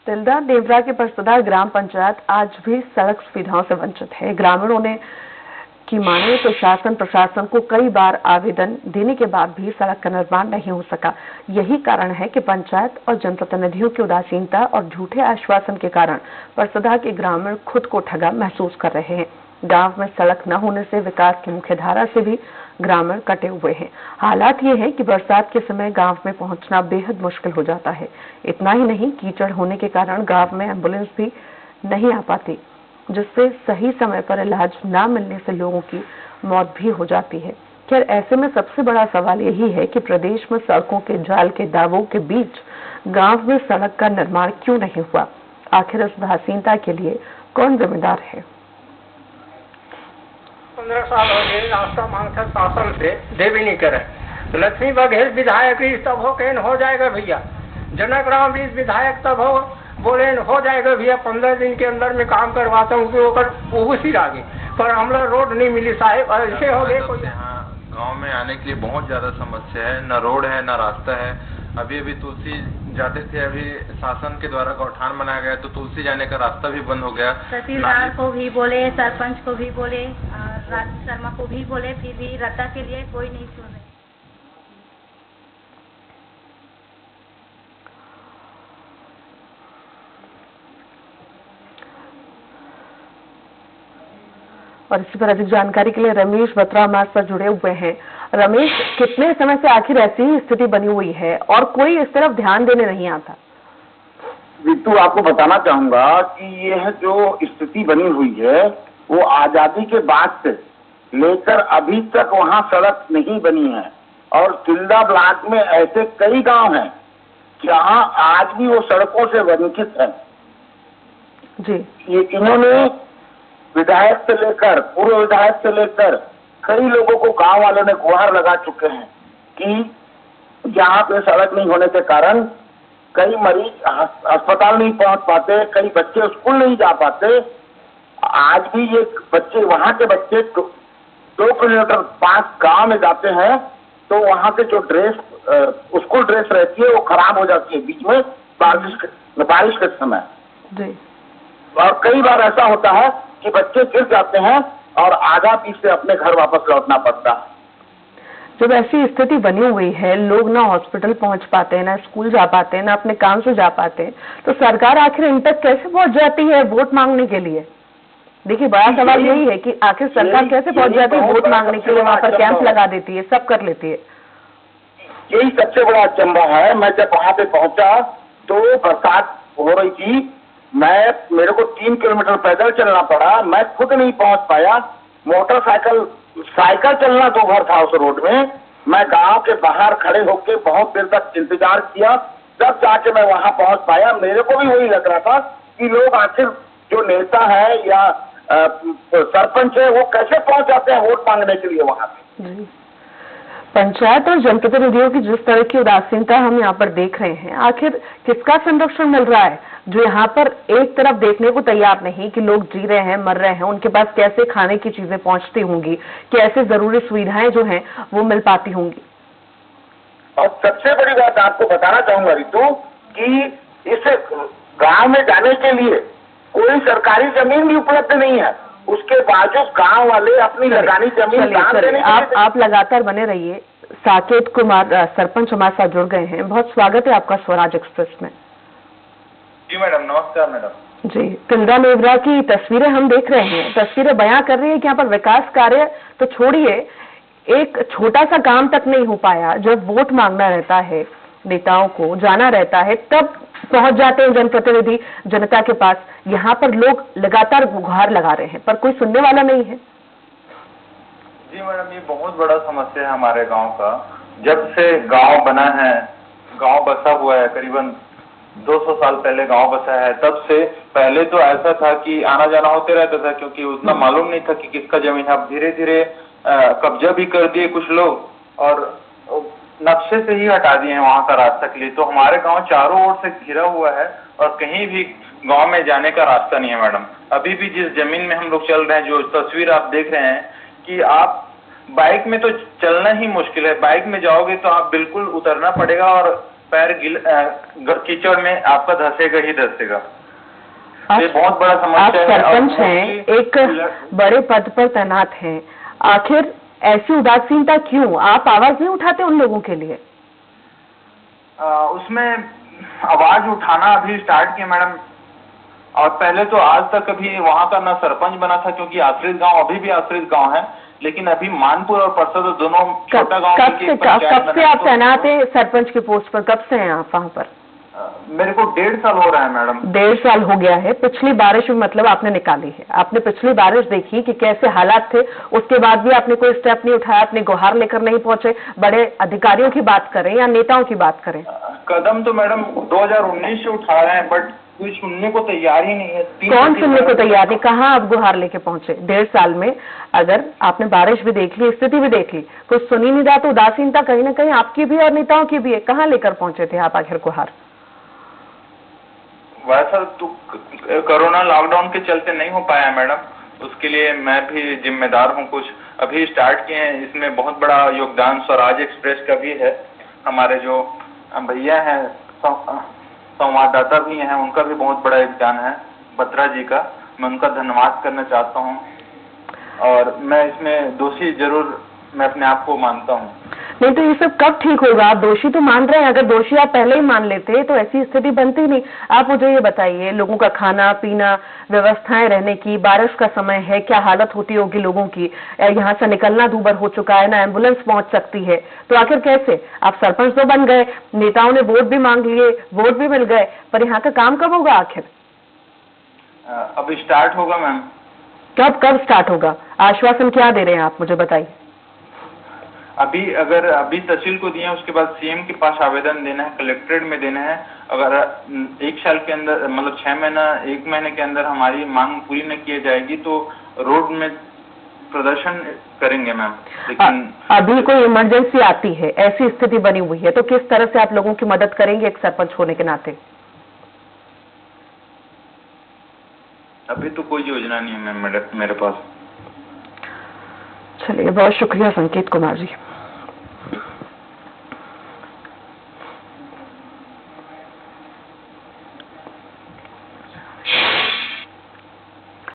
तिल्दा नेवरा के परसदा ग्राम पंचायत आज भी सड़क सुविधाओं से वंचित है। ग्रामीणों ने की माने तो शासन प्रशासन को कई बार आवेदन देने के बाद भी सड़क का निर्माण नहीं हो सका। यही कारण है कि पंचायत और जनप्रतिनिधियों की उदासीनता और झूठे आश्वासन के कारण परसदा के ग्रामीण खुद को ठगा महसूस कर रहे हैं। गांव में सड़क न होने से विकास की मुख्य धारा से भी ग्रामीण कटे हुए हैं। हालात ये है कि बरसात के समय गांव में पहुंचना बेहद मुश्किल हो जाता है। इतना ही नहीं, कीचड़ होने के कारण गांव में एम्बुलेंस भी नहीं आ पाती, जिससे सही समय पर इलाज न मिलने से लोगों की मौत भी हो जाती है। खैर, ऐसे में सबसे बड़ा सवाल यही है कि प्रदेश में सड़कों के जाल के दावों के बीच गांव में सड़क का निर्माण क्यों नहीं हुआ? आखिर इस उदासीनता के लिए कौन जिम्मेदार है? 15 साल हो गए रास्ता मांगते शासन से, दे भी नहीं करे। लक्ष्मी बघेल विधायक तब हो जाएगा भैया, जनक राम विधायक तब बोले हो जाएगा भैया, 15 दिन के अंदर में काम करवाता हूँ वो सिर आगे, पर हमारा रोड नहीं मिली साहेब। ऐसे हो गए गांव में आने के लिए बहुत ज्यादा समस्या है, न रोड है न रास्ता है। अभी तुलसी जाते थे, अभी शासन के द्वारा गौठान बनाया गया तो तुलसी जाने का रास्ता भी बंद हो गया। तहसीलदार को भी बोले, सरपंच को भी बोले, राज शर्मा को भी बोले, फिर भी रद्दा के लिए कोई नहीं सुन रहे। और इसी पर अधिक जानकारी के लिए रमेश बत्रा हमारे साथ जुड़े हुए हैं। रमेश, कितने समय से आखिर ऐसी ही स्थिति बनी हुई है और कोई इस तरफ ध्यान देने नहीं आता? रितु, आपको बताना चाहूंगा कि यह जो स्थिति बनी हुई है वो आजादी के बाद से लेकर अभी तक वहां सड़क नहीं बनी है। और तिल्दा ब्लॉक में ऐसे कई गांव हैं जहां आज भी वो सड़कों से वंचित है जी। इन्होंने विधायक से लेकर पूर्व विधायक से लेकर कई लोगों को गांव वालों ने गुहार लगा चुके हैं कि यहाँ पे सड़क नहीं होने के कारण कई मरीज अस्पताल नहीं पहुंच पाते, कई बच्चे स्कूल नहीं जा पाते। आज भी ये बच्चे, वहां के बच्चे 2 किलोमीटर पास गांव में जाते हैं तो वहां के जो ड्रेस, स्कूल ड्रेस रहती है वो खराब हो जाती है बीच में बारिश के समय। और कई बार ऐसा होता है कि बच्चे गिर जाते हैं और आधा पीछे अपने घर वापस लौटना पड़ता है। जब ऐसी स्थिति बनी हुई है, लोग ना हॉस्पिटल पहुंच पाते हैं, ना स्कूल जा पाते हैं, ना अपने काम से जा पाते हैं, तो सरकार आखिर इन तक कैसे पहुंच जाती है वोट मांगने के लिए? देखिए, बड़ा सवाल यही है कि आखिर सरकार कैसे पहुंच जाती है वोट मांगने के लिए, वहां पर कैंप लगा देती है, सब कर लेती है। यही सबसे बड़ा अचंभा है। मैं जब वहां पे पहुंचा तो बरसात हो रही थी, मेरे को 3 किलोमीटर पैदल चलना पड़ा, मैं खुद नहीं पहुंच पाया। साइकिल चलना तो भर था उस रोड में। मैं गांव के बाहर खड़े होकर बहुत देर तक इंतजार किया, तब जाके मैं वहां पहुंच पाया। मेरे को भी वही लग रहा था कि लोग आखिर जो नेता है या सरपंच है वो कैसे पहुंच जाते हैं वोट मांगने के लिए वहां पे। पंचायत और जनप्रतिनिधियों की जिस तरह की उदासीनता हम यहाँ पर देख रहे हैं, आखिर किसका संरक्षण मिल रहा है जो यहाँ पर एक तरफ देखने को तैयार नहीं कि लोग जी रहे हैं, मर रहे हैं, उनके पास कैसे खाने की चीजें पहुंचती होंगी, कैसे जरूरी सुविधाएं जो हैं वो मिल पाती होंगी। और सबसे बड़ी बात आपको बताना चाहूंगा रितु कि इस गांव में जाने के लिए कोई सरकारी जमीन भी उपलब्ध नहीं है, उसके बावजूद गांव वाले अपनी लगानी जमीन दान देने। आप लगातार बने रहिए। साकेत कुमार सरपंच हमारे साथ जुड़ गए हैं। बहुत स्वागत है आपका स्वराज एक्सप्रेस में। जी मैडम, नमस्कार मैडम। जी, तिल्दा नेवरा की तस्वीरें हम देख रहे हैं। तस्वीरें बयां कर रही है कि यहाँ पर विकास कार्य तो छोड़िए, एक छोटा सा काम तक नहीं हो पाया। जब वोट मांगना रहता है, नेताओं को जाना रहता है, तब पहुंच जाते हैं जनप्रतिनिधि जनता के पास। यहाँ पर लोग लगातार गुहार लगा रहे हैं पर कोई सुनने वाला नहीं है। जी मैडम, ये बहुत बड़ा समस्या है हमारे गांव का। जब से गांव बना है, गांव बसा हुआ है, करीबन 200 साल पहले गांव बसा है, तब से पहले तो ऐसा था कि आना जाना होते रहता था क्योंकि उतना मालूम नहीं था कि किसका जमीन है। अब धीरे धीरे कब्जा भी कर दिए कुछ लोग और नक्शे से ही हटा दिए हैं वहां का रास्ता के लिए। तो हमारे गांव चारों ओर से घिरा हुआ है और कहीं भी गांव में जाने का रास्ता नहीं है मैडम। अभी भी जिस जमीन में हम लोग चल रहे हैं, जो तस्वीर आप देख रहे हैं कि आप बाइक में तो चलना ही मुश्किल है। बाइक में जाओगे तो आप बिल्कुल उतरना पड़ेगा और पैर कीचड़ में आपका धंसेगा ही धंसेगा। ये आप बहुत बड़ा आप समस्या है। सरपंच हैं, एक बड़े पद पर तैनात हैं, आखिर ऐसी उदासीनता क्यों? आप आवाज नहीं उठाते उन लोगों के लिए? उसमें आवाज उठाना अभी स्टार्ट किया मैडम, और पहले तो आज तक कभी वहाँ का ना सरपंच बना था, क्योंकि आश्रित गांव अभी भी आश्रित गांव है, लेकिन अभी मानपुर और परसद दोनों छोटा गांव कब से आप तैनात हैं सरपंच के पोस्ट पर? कब से हैं आप वहाँ पर? मेरे को 1.5 साल हो रहा है मैडम। 1.5 साल हो गया है। पिछली बारिश में मतलब आपने निकाली है, आपने पिछली बारिश देखी कि कैसे हालात थे, उसके बाद भी आपने कोई स्टेप नहीं उठाया, अपनी गुहार लेकर नहीं पहुंचे। बड़े अधिकारियों की बात करें या नेताओं की बात करें, कदम तो मैडम 2019 से उठा रहे हैं, बट कोई सुनने को तैयार ही नहीं है। कौन सुनने को तैयार नहीं? कहाँ आप गुहार लेके पहुंचे 1.5 साल में? अगर आपने बारिश भी देख ली, स्थिति भी देख ली, तो सुन ही नहीं रहा, तो उदासीनता कहीं ना कहीं आपकी भी और नेताओं की भी है। कहाँ लेकर पहुंचे थे आप आखिर गुहार? वैसा तो कोरोना लॉकडाउन के चलते नहीं हो पाया मैडम, उसके लिए मैं भी जिम्मेदार हूँ। कुछ अभी स्टार्ट किए हैं, इसमें बहुत बड़ा योगदान स्वराज एक्सप्रेस का भी है। हमारे जो भैया हैं संवाददाता भी हैं, उनका भी बहुत बड़ा योगदान है, बत्रा जी का। मैं उनका धन्यवाद करना चाहता हूँ, और मैं इसमें दोषी जरूर मैं अपने आप को मानता हूँ। नहीं तो ये सब कब ठीक होगा? आप दोषी तो मान रहे हैं, अगर दोषी आप पहले ही मान लेते तो ऐसी स्थिति बनती नहीं। आप मुझे ये बताइए, लोगों का खाना पीना, व्यवस्थाएं रहने की, बारिश का समय है, क्या हालत होती होगी लोगों की? यहाँ से निकलना दूभर हो चुका है, ना एम्बुलेंस पहुंच सकती है, तो आखिर कैसे? आप सरपंच तो बन गए, नेताओं ने वोट भी मांग लिए, वोट भी मिल गए, पर यहाँ का काम कब होगा आखिर? अब स्टार्ट होगा मैम। कब स्टार्ट होगा? आश्वासन क्या दे रहे हैं आप, मुझे बताइए। अभी तहसील को दिए हैं, उसके बाद सीएम के पास आवेदन देना है, कलेक्ट्रेट में देना है। अगर 1 साल के अंदर, मतलब 6 महीना 1 महीने के अंदर हमारी मांग पूरी न की जाएगी तो रोड में प्रदर्शन करेंगे मैम। लेकिन अभी कोई इमरजेंसी आती है, ऐसी स्थिति बनी हुई है, तो किस तरह से आप लोगों की मदद करेंगे एक सरपंच होने के नाते? अभी तो कोई योजना नहीं है मैम मेरे पास। चलिए, बहुत शुक्रिया संकेत कुमार जी।